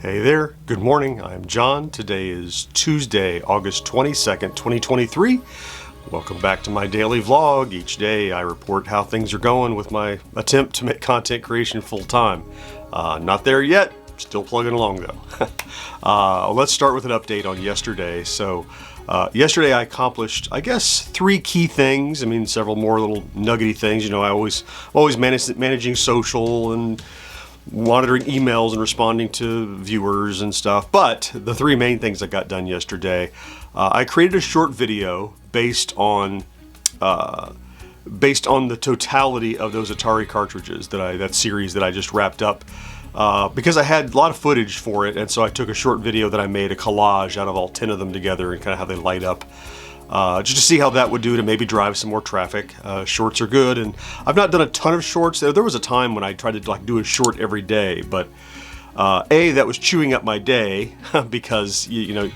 Hey there, good morning, I'm John. Today is Tuesday, August 22nd, 2023. Welcome back to my daily vlog. Each day I report how things are going with my attempt to make content creation full-time. Not there yet, still plugging along though. Let's start with an update on yesterday. So yesterday I accomplished, I guess, 3 key things. I mean, several more little nuggety things. You know, I always managing social and monitoring emails and responding to viewers and stuff. But the 3 main things I got done yesterday, I created a short video based on the totality of those Atari cartridges that series that I just wrapped up, because I had a lot of footage for it, and so I took a short video that I made, a collage out of all 10 of them together and kind of how they light up. Just to see how that would do to maybe drive some more traffic. Shorts are good, and I've not done a ton of shorts. There was a time when I tried to do a short every day, but that was chewing up my day because you know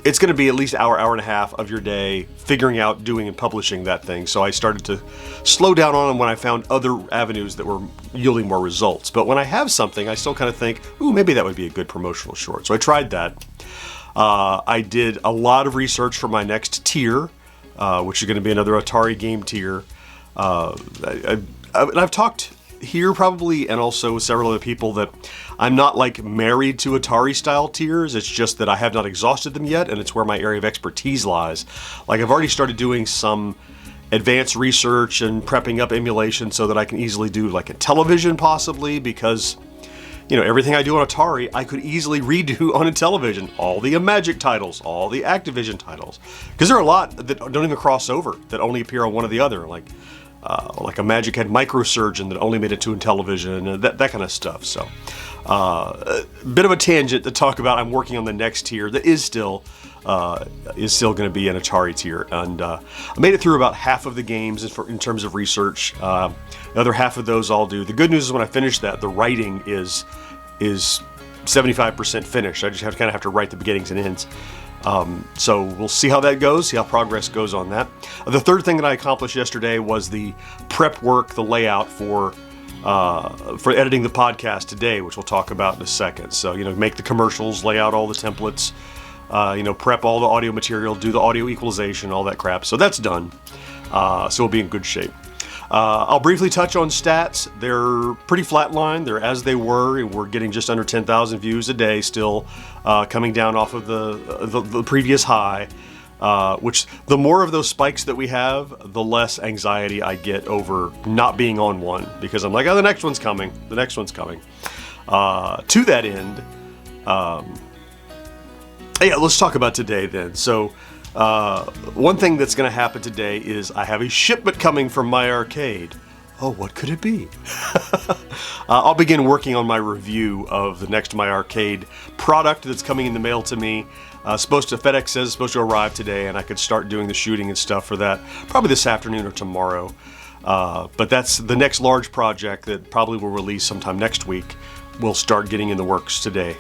it's going to be at least hour and a half of your day figuring out, doing, and publishing that thing. So I started to slow down on them when I found other avenues that were yielding more results. But when I have something, I still kind of think, ooh, maybe that would be a good promotional short. So I tried that. I did a lot of research for my next tier, which is going to be another Atari game tier. And I've talked here probably, and also with several other people, that I'm not like married to Atari style tiers. It's just that I have not exhausted them yet, and it's where my area of expertise lies. Like, I've already started doing some advanced research and prepping up emulation so that I can easily do like a television possibly, because you know, everything I do on Atari, I could easily redo on a television. All the Magic titles, all the Activision titles. Because there are a lot that don't even cross over, that only appear on one or the other. Like a Magic had Microsurgeon that only made it to television, and that kind of stuff. So, a bit of a tangent to talk about. I'm working on the next tier that is still going to be an Atari tier. And I made it through about half of the games in terms of research. The other half of those I'll do. The good news is when I finish that, the writing is 75% finished. I just kind of have to write the beginnings and ends. So we'll see how that goes, see how progress goes on that. The third thing that I accomplished yesterday was the prep work, the layout for editing the podcast today, which we'll talk about in a second. So, you know, make the commercials, lay out all the templates, prep all the audio material, do the audio equalization, all that crap. So that's done. So we'll be in good shape. I'll briefly touch on stats. They're pretty flatlined. They're as they were. We're getting just under 10,000 views a day still, coming down off of the previous high, which the more of those spikes that we have, the less anxiety I get over not being on one, because I'm like, oh, the next one's coming. The next one's coming. To that end, let's talk about today then. So, one thing that's going to happen today is I have a shipment coming from my arcade. Oh, what could it be? I'll begin working on my review of the next My Arcade product that's coming in the mail to me. FedEx says it's supposed to arrive today, and I could start doing the shooting and stuff for that probably this afternoon or tomorrow. But that's the next large project that probably will release sometime next week. We'll start getting in the works today.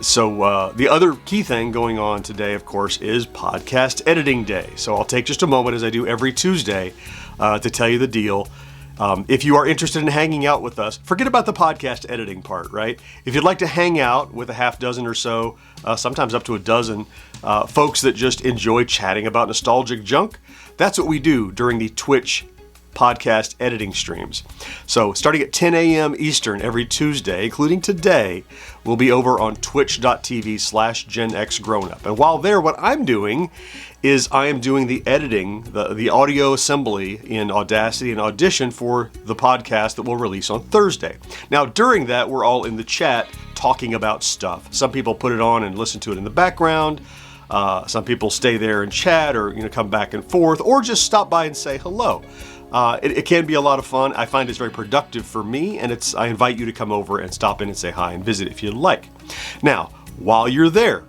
So the other key thing going on today, of course, is podcast editing day. So I'll take just a moment, as I do every Tuesday, to tell you the deal. If you are interested in hanging out with us, forget about the podcast editing part, right? If you'd like to hang out with a half dozen or so, sometimes up to a dozen, folks that just enjoy chatting about nostalgic junk, that's what we do during the Twitch podcast editing streams. So starting at 10 a.m. Eastern every Tuesday, including today, we'll be over on twitch.tv/GenXGrownUp. And while there, what I'm doing is I am doing the editing, the audio assembly in Audacity and Audition for the podcast that we'll release on Thursday. Now, during that, we're all in the chat talking about stuff. Some people put it on and listen to it in the background. Some people stay there and chat, or come back and forth, or just stop by and say hello. It can be a lot of fun. I find it's very productive for me, and I invite you to come over and stop in and say hi and visit if you'd like. Now, while you're there,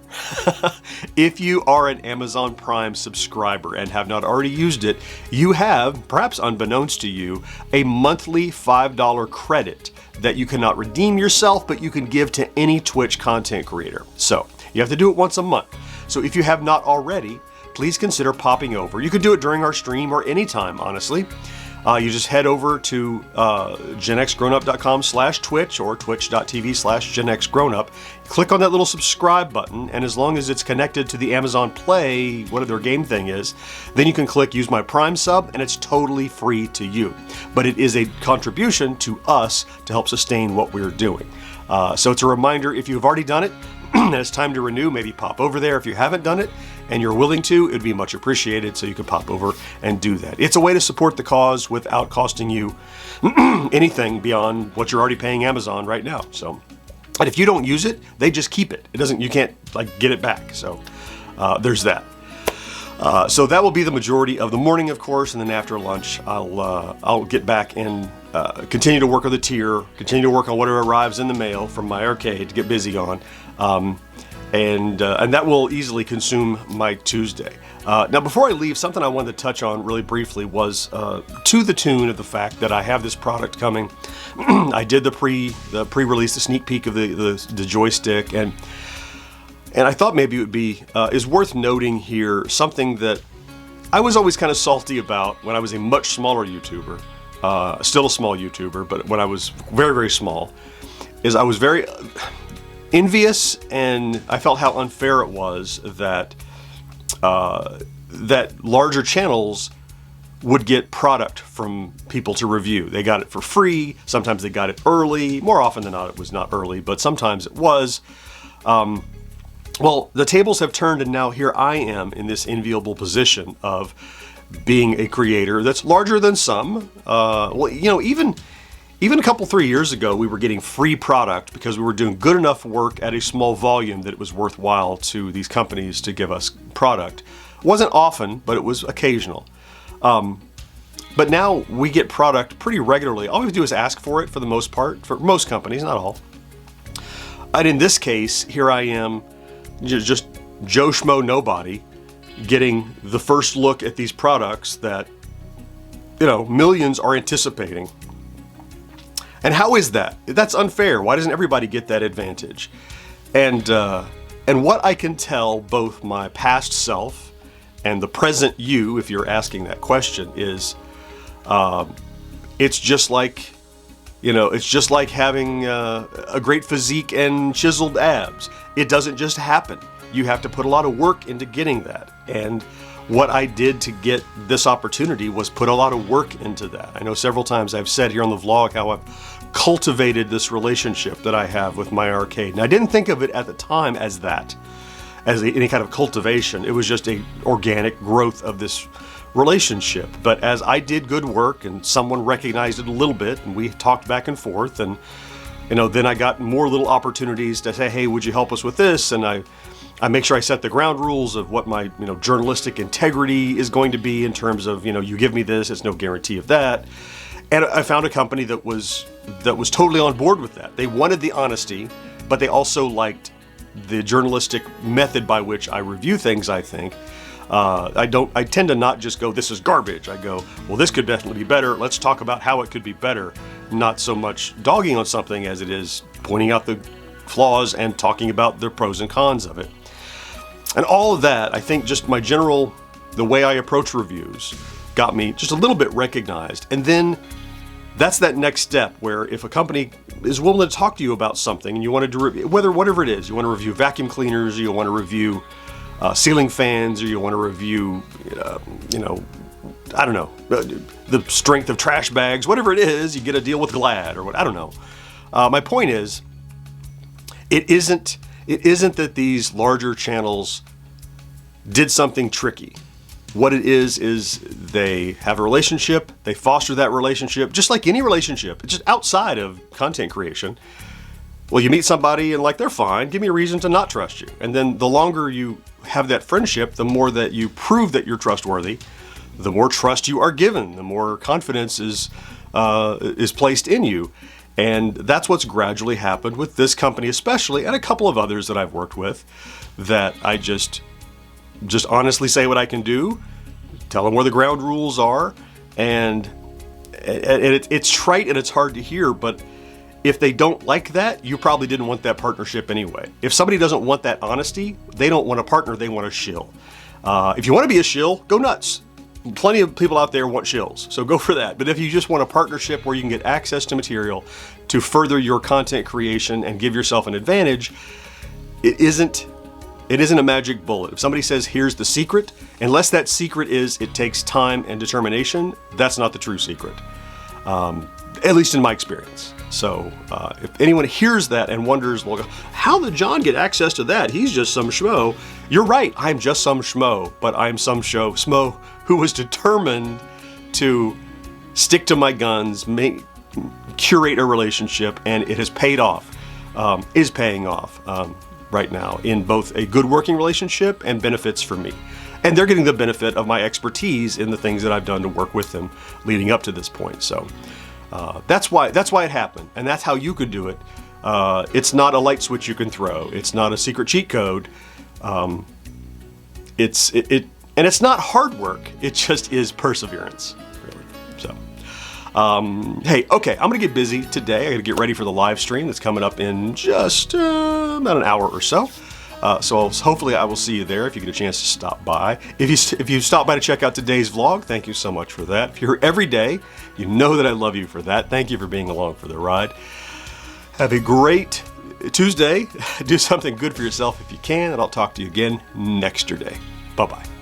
if you are an Amazon Prime subscriber and have not already used it, you have, perhaps unbeknownst to you, a monthly $5 credit that you cannot redeem yourself, but you can give to any Twitch content creator. So you have to do it once a month. So if you have not already, please consider popping over. You could do it during our stream or anytime, honestly. You just head over to GenXGrownUp.com/Twitch or twitch.tv/GenXGrownUp. Click on that little subscribe button, and as long as it's connected to the Amazon Play, whatever their game thing is, then you can click Use My Prime Sub, and it's totally free to you. But it is a contribution to us to help sustain what we're doing. So it's a reminder, if you've already done it, and it's time to renew, maybe pop over there. If you haven't done it and you're willing to, it'd be much appreciated, so you can pop over and do that. It's a way to support the cause without costing you anything beyond what you're already paying Amazon right now. So, and if you don't use it, they just keep it. You can't like get it back. So there's that. So that will be the majority of the morning, of course, and then after lunch, I'll get back and continue to work on the tier, continue to work on whatever arrives in the mail from my arcade to get busy on, and that will easily consume my Tuesday. Now, before I leave, something I wanted to touch on really briefly was to the tune of the fact that I have this product coming. I did the pre-release, the sneak peek of the joystick, and I thought maybe it would be is worth noting here something that I was always kind of salty about when I was a much smaller YouTuber. Still a small YouTuber, but when I was very, very small, is I was very envious, and I felt how unfair it was that that larger channels would get product from people to review. They got it for free. Sometimes they got it early. More often than not, it was not early, but sometimes it was. Well, the tables have turned, and now here I am in this enviable position of being a creator that's larger than some. Well, you know, even a couple, 3 years ago, we were getting free product because we were doing good enough work at a small volume that it was worthwhile to these companies to give us product. It wasn't often, but it was occasional. But now we get product pretty regularly. All we have to do is ask for it for the most part, for most companies, not all. And in this case, here I am, just Joe Schmo nobody, getting the first look at these products that, you know, millions are anticipating. And how is that? That's unfair. Why doesn't everybody get that advantage? And what I can tell both my past self and the present you, if you're asking that question, is it's just like, you know, it's just like having a great physique and chiseled abs. It doesn't just happen. You have to put a lot of work into getting that. And what I did to get this opportunity was put a lot of work into that. I know several times I've said here on the vlog how I've cultivated this relationship that I have with my arcade. And I didn't think of it at the time as that, as any kind of cultivation. It was just an organic growth of this relationship. But as I did good work and someone recognized it a little bit, and we talked back and forth, and you know, then I got more little opportunities to say, hey, would you help us with this? And I make sure I set the ground rules of what my, you know, journalistic integrity is going to be in terms of, you know, you give me this, it's no guarantee of that. And I found a company that was totally on board with that. They wanted the honesty, but they also liked the journalistic method by which I review things, I think. I tend to not just go, this is garbage. I go, well, this could definitely be better. Let's talk about how it could be better. Not so much dogging on something as it is pointing out the flaws and talking about the pros and cons of it. And all of that, I think just the way I approach reviews got me just a little bit recognized. And then that's that next step where if a company is willing to talk to you about something and you wanted to review, whatever it is, you want to review vacuum cleaners, or you want to review ceiling fans, or you want to review, you know, I don't know, the strength of trash bags, whatever it is, you get a deal with Glad or what, I don't know. My point is, it isn't that these larger channels did something tricky. What it is they have a relationship, they foster that relationship, just like any relationship, it's just outside of content creation. Well, you meet somebody and like, they're fine, give me a reason to not trust you. And then the longer you have that friendship, the more that you prove that you're trustworthy, the more trust you are given, the more confidence is placed in you. And that's what's gradually happened with this company especially, and a couple of others that I've worked with, that I just honestly say what I can do, tell them where the ground rules are, and it's trite and it's hard to hear, but if they don't like that, you probably didn't want that partnership anyway. If somebody doesn't want that honesty, they don't want a partner, they want a shill. If you want to be a shill, go nuts. plenty of people out there want shills, so go for that. But if you just want a partnership where you can get access to material to further your content creation and give yourself an advantage, it isn't a magic bullet. If somebody says, here's the secret, unless that secret is it takes time and determination, that's not the true secret. At least in my experience. So if anyone hears that and wonders, well, how did John get access to that? He's just some schmo. You're right, I'm just some schmo, but I'm some schmo who was determined to stick to my guns, curate a relationship, and it has paid off, is paying off right now in both a good working relationship and benefits for me. And they're getting the benefit of my expertise in the things that I've done to work with them leading up to this point. So that's why it happened, and that's how you could do it. It's not a light switch you can throw. It's not a secret cheat code. And it's not hard work. It just is perseverance, really. So, hey, okay, I'm gonna get busy today. I gotta get ready for the live stream that's coming up in just about an hour or so. So hopefully I will see you there if you get a chance to stop by. If you stop by to check out today's vlog, thank you so much for that. If you're here every day, you know that I love you for that. Thank you for being along for the ride. Have a great Tuesday. Do something good for yourself if you can, and I'll talk to you again next day. Bye-bye.